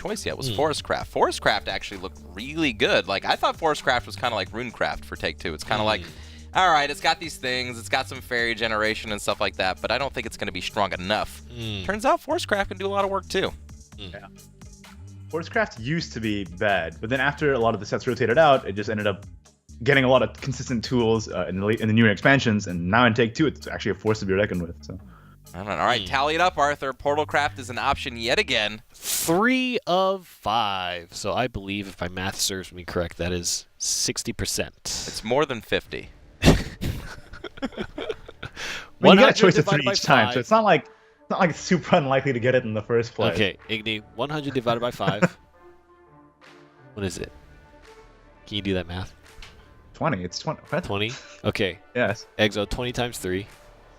choice yet was Forestcraft. Forestcraft actually looked really good. Like, I thought Forestcraft was kind of like Runecraft for Take Two. It's kind of like, all right, it's got these things, it's got some fairy generation and stuff like that, but I don't think it's going to be strong enough. Turns out Forestcraft can do a lot of work too. Yeah. Forestcraft used to be bad, but then after a lot of the sets rotated out, it just ended up getting a lot of consistent tools in the newer expansions, and now in Take Two, it's actually a force to be reckoned with. So. I don't know. All right, tally it up, Arthur. Portalcraft is an option yet again. 3 of 5. So I believe, if my math serves me correct, that is 60%. It's more than 50. You get a choice of 3 each time, so it's not like it's super unlikely to get it in the first place. Okay, Igni, 100 divided by 5. What is it? Can you do that math? 20. It's 20. What? 20? Okay. Yes. Exo, 20 times 3.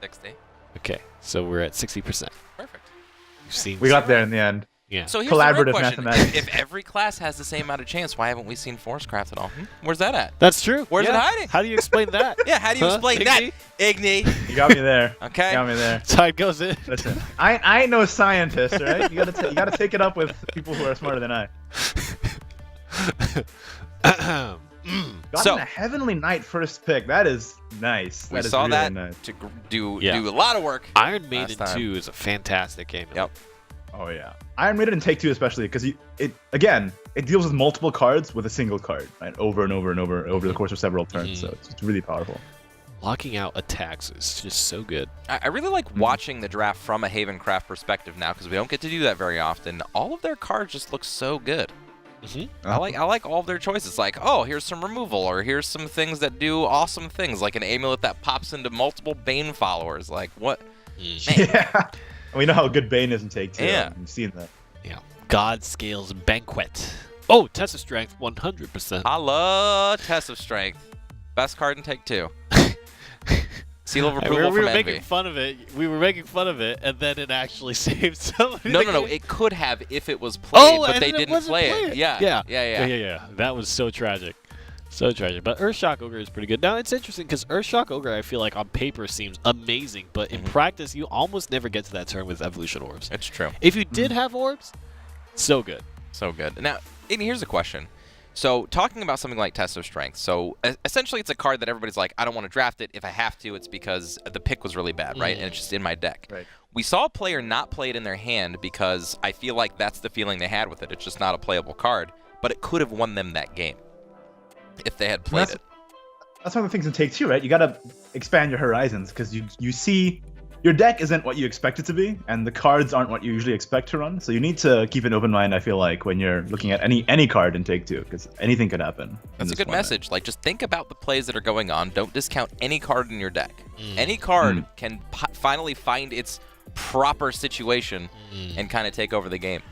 60. Okay, so we're at 60%. Perfect. We got there in the end. Yeah. So here's the real Collaborative question. mathematics. If every class has the same amount of chance, why haven't we seen Forestcraft at all? Where's that at? That's true. Where's it hiding? How do you explain that? Yeah, how do you explain that, Igni? You got me there. Okay. You got me there. That's how it goes in. Listen, I ain't no scientist, all right? You gotta take it up with people who are smarter than I. Gotten a Heavenly Knight first pick. That is nice. We that is saw really that nice. to do a lot of work. Iron Maiden 2 is a fantastic game. Yep. Oh yeah. Iron Maiden and Take Two especially, because it deals with multiple cards with a single card, right? Over and over and over the course of several turns. So it's really powerful. Locking out attacks is just so good. I really like watching the draft from a Havencraft perspective now, because we don't get to do that very often. All of their cards just look so good. I like all of their choices. Like, oh, here's some removal, or here's some things that do awesome things, like an amulet that pops into multiple Bane followers. Like, what? Man. Yeah. We know how good Bane is in Take Two. Yeah. We've seen that. Yeah. God Scales Banquet. Oh, Test of Strength, 100%. I love Test of Strength. Best card in Take Two. Seal of approval we were from making Envy. fun of it. We were making fun of it, and then it actually saved somebody. No. It could have if it was played, but and they it didn't wasn't play played. it. Yeah. That was so tragic. So tragic. But Earthshock Ogre is pretty good. Now, it's interesting because Earthshock Ogre, I feel like on paper seems amazing, but in practice, you almost never get to that turn with Evolution Orbs. It's true. If you did have Orbs, so good. So good. Now, here's a question. So, talking about something like Test of Strength, so essentially it's a card that everybody's like, I don't want to draft it. If I have to, it's because the pick was really bad, right? And it's just in my deck. Right. We saw a player not play it in their hand because I feel like that's the feeling they had with it. It's just not a playable card, but it could have won them that game if they had played it. That's one of the things in Take Two, right? You gotta expand your horizons, because you see your deck isn't what you expect it to be, and the cards aren't what you usually expect to run. So you need to keep an open mind, I feel like, when you're looking at any card in Take Two, because anything could happen. That's a good message. Like, just think about the plays that are going on. Don't discount any card in your deck. Any card can finally find its proper situation and kind of take over the game.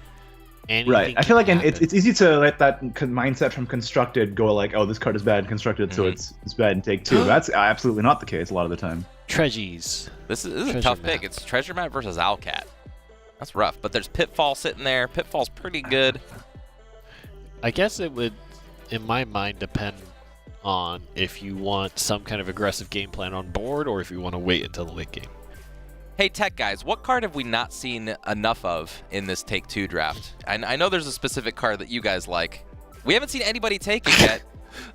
Anything Right. I feel like can it's easy to let that mindset from Constructed go like, oh, this card is bad in Constructed, so it's bad in Take Two. That's absolutely not the case a lot of the time. Tregies. This is a tough pick. It's Treasure Map versus Owlcat. That's rough, but there's Pitfall sitting there. Pitfall's pretty good. I guess it would, in my mind, depend on if you want some kind of aggressive game plan on board or if you want to wait until the late game. Hey, tech guys, what card have we not seen enough of in this Take Two draft? I know there's a specific card that you guys like. We haven't seen anybody take it yet.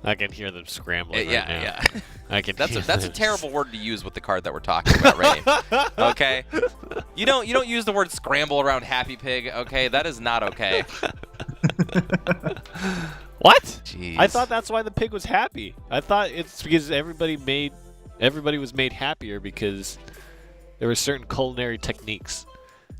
I can hear them scrambling right now. Yeah. I can. That's a terrible word to use with the card that we're talking about, right? Okay. You don't use the word scramble around Happy Pig. Okay, that is not okay. What? Jeez. I thought that's why the pig was happy. I thought it's because everybody was made happier because there were certain culinary techniques.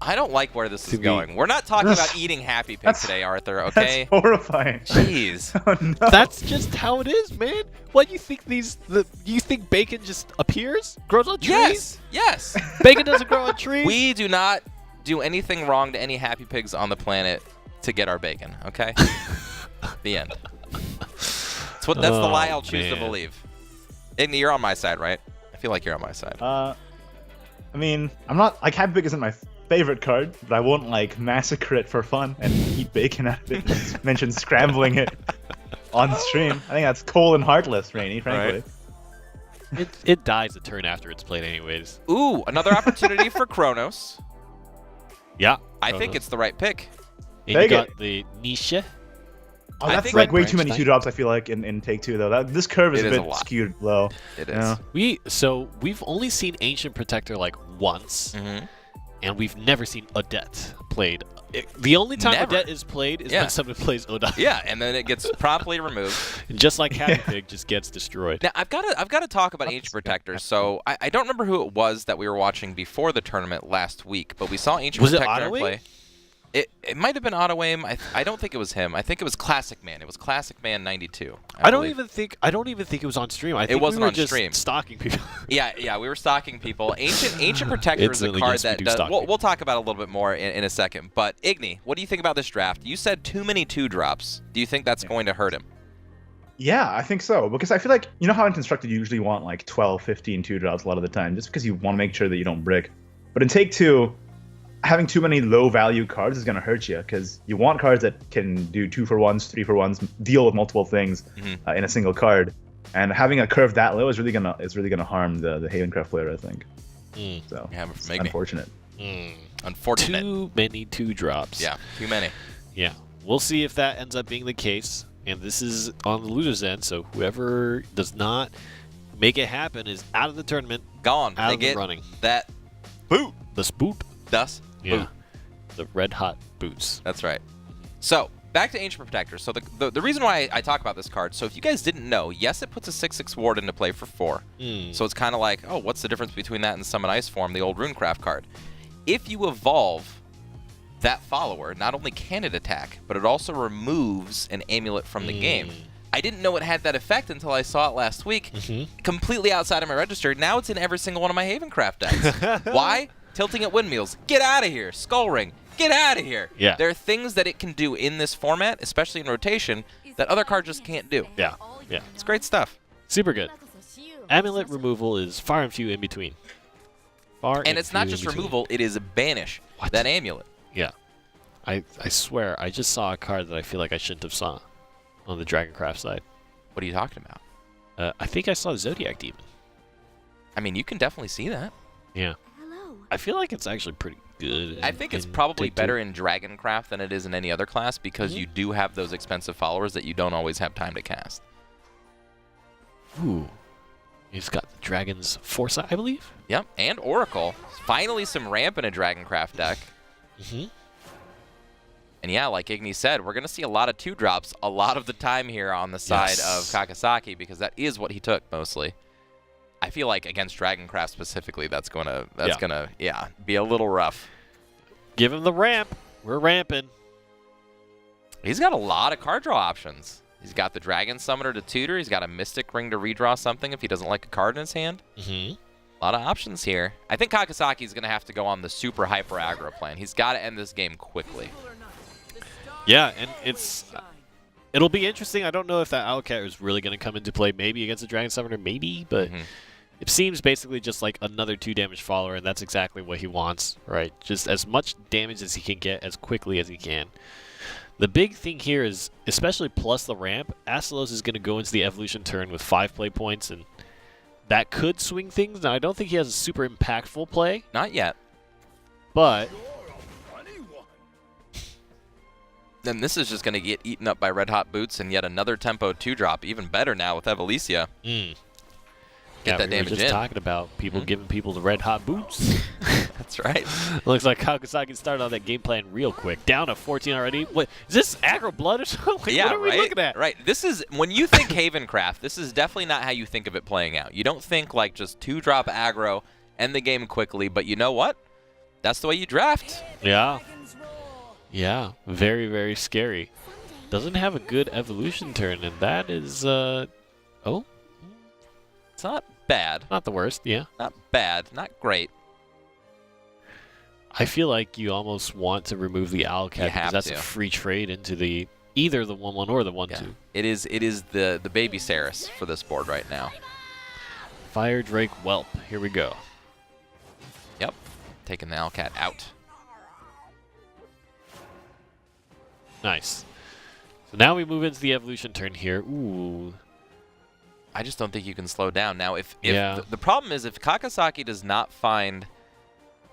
I don't like where this is going. We're not talking about eating Happy Pig today, Arthur, okay? That's horrifying. Jeez. Oh, no. That's just how it is, man. What, you think you think bacon just appears? Grows on trees? Yes. Bacon doesn't grow on trees? We do not do anything wrong to any Happy Pigs on the planet to get our bacon, okay? The end. That's the lie I'll choose to believe. Igni, you're on my side, right? I feel like you're on my side. I mean, I'm not like Happy Pig isn't my favorite card, but I won't like massacre it for fun and eat bacon out of it. Mention scrambling it on stream. I think that's cold and heartless, Rainy, frankly. Right. It dies a turn after it's played anyways. Ooh, another opportunity for Chronos. Yeah. I think it's the right pick. And you got the Niche. Oh, that's like way too many 2-drops, I feel like, in Take Two, though. This curve is a bit skewed low. It is. We've only seen Ancient Protector like once, and we've never seen Odette played. The only time Odette is played is when someone plays Odette. Yeah, and then it gets promptly removed. Just like Happy Pig just gets destroyed. Now, I've got to talk about Ancient Protector. So, I don't remember who it was that we were watching before the tournament last week, but we saw Ancient Protector play. It might have been Auto-Aim. I don't think it was him. I think it was Classic Man. It was Classic Man 92. I don't even think it was on stream. I think it wasn't we were on just stream. Stalking people. yeah, we were stalking people. Ancient Protector is a card that we'll talk about a little bit more in a second. But Igni, what do you think about this draft? You said too many 2-drops. Do you think that's going to hurt him? Yeah, I think so. Because I feel like, you know how in Constructed you usually want like 12, 15 2-drops a lot of the time, just because you want to make sure that you don't brick. But in Take Two, having too many low-value cards is going to hurt you, because you want cards that can do 2-for-1s, 3-for-1s, deal with multiple things in a single card. And having a curve that low is really gonna harm the Havencraft player, I think. So it's unfortunate. Unfortunate. Too many 2-drops. Yeah, too many. Yeah, we'll see if that ends up being the case. And this is on the loser's end, so whoever does not make it happen is out of the tournament. Gone. Out of the running. That boot. The spoot. Thus. Yeah, the red hot boots. That's right. So, back to Ancient Protector. So, the reason why I talk about this card, so if you guys didn't know, yes, it puts a 6/6 ward into play for 4. So, it's kind of like, oh, what's the difference between that and Summon Ice Form, the old Runecraft card? If you evolve that follower, not only can it attack, but it also removes an amulet from the game. I didn't know it had that effect until I saw it last week. Completely outside of my register. Now it's in every single one of my Havencraft decks. Why? Tilting at Windmills. Get out of here. Skull Ring. Get out of here. Yeah. There are things that it can do in this format, especially in rotation, that other cards just can't do. Yeah. It's great stuff. Super good. Amulet removal is far and few in between. And it's not just removal, it is banish that amulet. Yeah. I swear, I just saw a card that I feel like I shouldn't have saw on the Dragoncraft side. What are you talking about? I think I saw the Zodiac Demon. I mean, you can definitely see that. Yeah. I feel like it's actually pretty good. I think it's probably better in Dragoncraft than it is in any other class, because you do have those expensive followers that you don't always have time to cast. Ooh. He's got the Dragon's Foresight, I believe? Yep, and Oracle. Finally some ramp in a Dragoncraft deck. And yeah, like Igni said, we're going to see a lot of 2-drops a lot of the time here on the side of KAKUSAKI, because that is what he took mostly. I feel like against Dragoncraft specifically, that's gonna be a little rough. Give him the ramp. We're ramping. He's got a lot of card draw options. He's got the Dragon Summoner to tutor. He's got a Mystic Ring to redraw something if he doesn't like a card in his hand. A lot of options here. I think KAKUSAKI is going to have to go on the super hyper aggro plan. He's got to end this game quickly. Yeah, and it'll be interesting. I don't know if that Owlcat is really going to come into play. Maybe against the Dragon Summoner, maybe, but it seems basically just like another 2-damage follower, and that's exactly what he wants, right? Just as much damage as he can get as quickly as he can. The big thing here is, especially plus the ramp, Astalos is going to go into the evolution turn with 5 play points, and that could swing things. Now, I don't think he has a super impactful play. Not yet. But then this is just going to get eaten up by Red Hot Boots and yet another tempo 2-drop. Even better now with Evolicia. Get that damage in. We were just talking about people giving people the Red Hot Boots. That's right. Looks like KAKUSAKI started on that game plan real quick. Down to 14 already. What is this, aggro blood or something? Yeah, what are we looking at? Right. This is, when you think Havencraft, this is definitely not how you think of it playing out. You don't think like just 2-drop aggro, end the game quickly, but you know what? That's the way you draft. Yeah. Yeah. Very, very scary. Doesn't have a good evolution turn, and that is, oh. It's not bad. Not the worst, yeah. Not bad. Not great. I feel like you almost want to remove the Owlcat because that's a free trade into the either the 1/1 or the 1/2. It is the baby Saris for this board right now. Fire Drake Whelp. Here we go. Yep. Taking the Owlcat out. Nice. So now we move into the evolution turn here. Ooh. I just don't think you can slow down. Now, if the problem is if KAKUSAKI does not find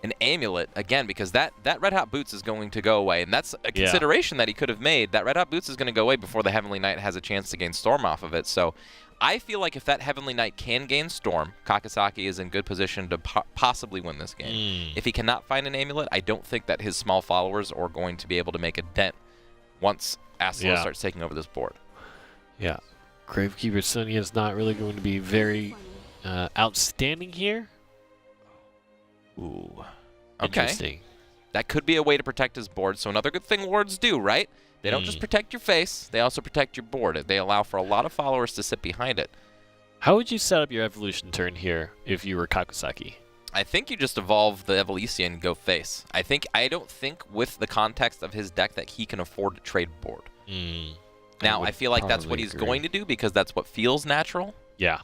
an Amulet, again, because that Red Hot Boots is going to go away, and that's a consideration that he could have made. That Red Hot Boots is going to go away before the Heavenly Knight has a chance to gain Storm off of it. So I feel like if that Heavenly Knight can gain Storm, KAKUSAKI is in good position to possibly win this game. If he cannot find an Amulet, I don't think that his small followers are going to be able to make a dent once ASTALOSX starts taking over this board. Yeah. Gravekeeper Sonya is not really going to be very outstanding here. Ooh. Okay. Interesting. That could be a way to protect his board. So another good thing wards do, right? They don't just protect your face, they also protect your board. They allow for a lot of followers to sit behind it. How would you set up your evolution turn here if you were KAKUSAKI? I think you just evolve the Evolucia and go face. I don't think with the context of his deck that he can afford to trade board. Now, I feel like that's what he's going to do because that's what feels natural. Yeah.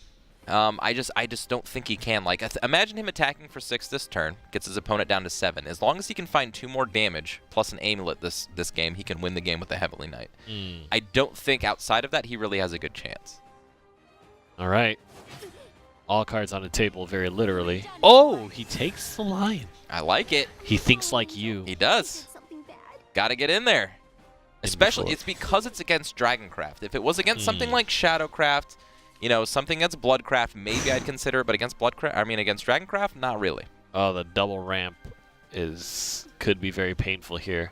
I just don't think he can. Like, imagine him attacking for 6 this turn, gets his opponent down to 7. As long as he can find 2 more damage plus an Amulet this game, he can win the game with the Heavenly Knight. I don't think outside of that he really has a good chance. All right. All cards on the table, very literally. Oh, he takes the lion. I like it. He thinks like you. He does. Got to get in there. Especially, it's because it's against Dragoncraft. If it was against something like Shadowcraft, you know, something that's Bloodcraft, maybe I'd consider it, but against against Dragoncraft, not really. Oh, the double ramp could be very painful here.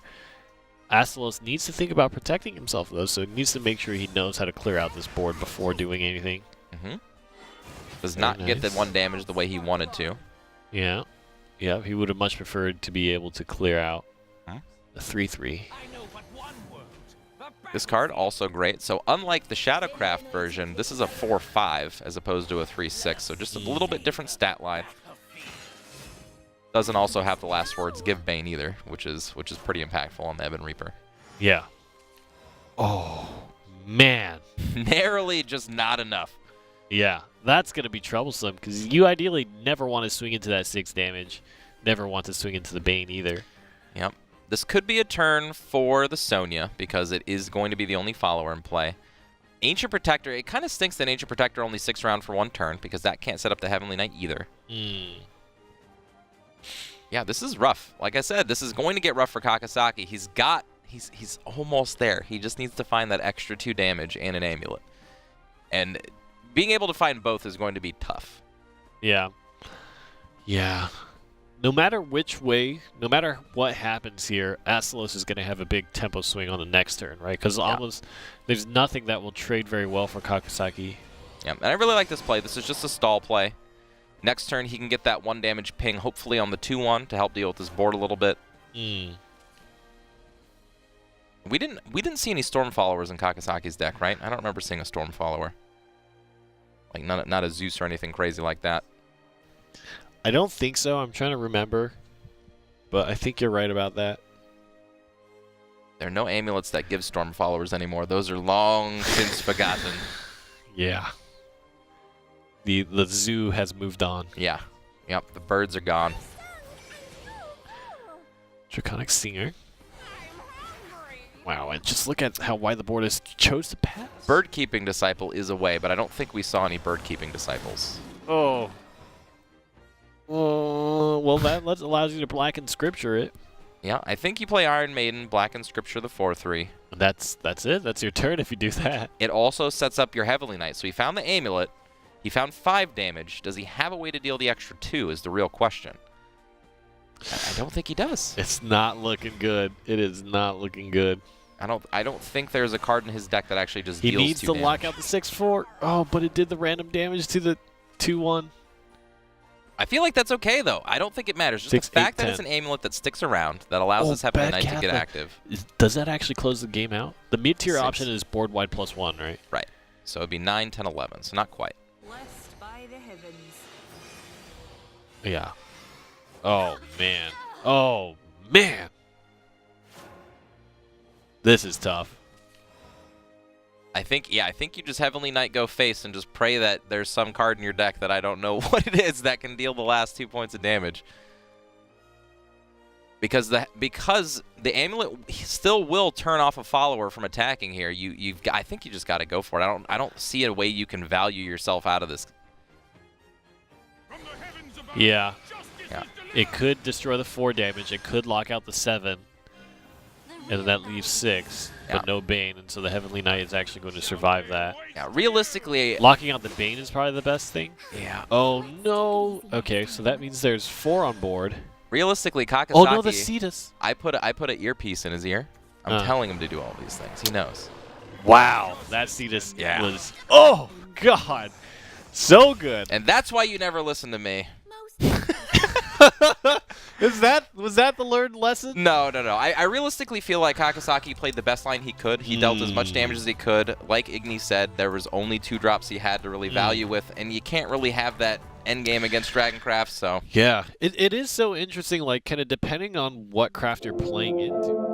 ASTALOSX needs to think about protecting himself, though, so he needs to make sure he knows how to clear out this board before doing anything. Does not get the 1 damage the way he wanted to. Yeah. Yeah, he would have much preferred to be able to clear out the 3/3. This card, also great. So unlike the Shadowcraft version, this is a 4/5 as opposed to a 3/6, so just a little bit different stat line. Doesn't also have the last words give Bane either, which is pretty impactful on the Ebon Reaper. Yeah. Oh, man. Narrowly just not enough. Yeah, that's going to be troublesome because you ideally never want to swing into that 6 damage. Never want to swing into the Bane either. Yep. This could be a turn for the Sonya because it is going to be the only follower in play. Ancient Protector, it kind of stinks that Ancient Protector only sticks around for 1 turn because that can't set up the Heavenly Knight either. Yeah, this is rough. Like I said, this is going to get rough for KAKUSAKI. He's almost there. He just needs to find that extra 2 damage and an Amulet. And being able to find both is going to be tough. Yeah. Yeah. No matter which way, no matter what happens here, ASTALOSX is going to have a big tempo swing on the next turn, right? Because there's nothing that will trade very well for KAKUSAKI. Yeah, and I really like this play. This is just a stall play. Next turn, he can get that 1 damage ping, hopefully on the 2/1 to help deal with his board a little bit. We didn't see any Storm followers in KAKUSAKI's deck, right? I don't remember seeing a Storm follower. Like not a Zeus or anything crazy like that. I don't think so. I'm trying to remember. But I think you're right about that. There are no amulets that give Storm followers anymore. Those are long since forgotten. Yeah. The zoo has moved on. Yeah. Yep, the birds are gone. Draconic Singer. Wow, and just look at how wide the board is. Chose to pass. Bird-keeping Disciple is away, but I don't think we saw any bird-keeping Disciples. Oh. Well, that allows you to Black and Scripture it. Yeah, I think you play Iron Maiden, Black and Scripture the 4/3. That's it. That's your turn if you do that. It also sets up your Heavenly Knight. So he found the Amulet. He found 5 damage. Does he have a way to deal the extra 2 is the real question. I don't think he does. It's not looking good. It is not looking good. I don't think there's a card in his deck that actually just deals 2 damage. He needs to lock out the 6/4. Oh, but it did the random damage to the 2/1. I feel like that's okay, though. I don't think it matters. Just 6, the fact 8, that it's an amulet that sticks around that allows this Heavenly Knight to get active. Does that actually close the game out? The mid-tier option is board-wide +1, right? Right. So it'd be 9, 10, 11. So not quite. Blessed by the heavens. Yeah. Oh, man. Oh, man. This is tough. I think you just Heavenly Knight go face and just pray that there's some card in your deck that I don't know what it is that can deal the last 2 points of damage. Because the amulet still will turn off a follower from attacking here. I think you just got to go for it. I don't see a way you can value yourself out of this. Yeah. Yeah. It could destroy the 4 damage. It could lock out the 7. And then that leaves 6, but no Bane, and so the Heavenly Knight is actually going to survive that. Yeah, realistically... Locking out the Bane is probably the best thing. Yeah. Oh, no. Okay, so that means there's 4 on board. Realistically, Kakasaki... Oh, no, the Cetus. I put an earpiece in his ear. I'm telling him to do all these things. He knows. Wow, that Cetus was... Oh, God. So good. And that's why you never listen to me. Was that the learned lesson? No. I realistically feel like Kakasaki played the best line he could. He dealt as much damage as he could. Like Igni said, there was only 2 drops he had to really value with, and you can't really have that end game against Dragoncraft, so... Yeah, it is so interesting, like, kind of depending on what craft you're playing into.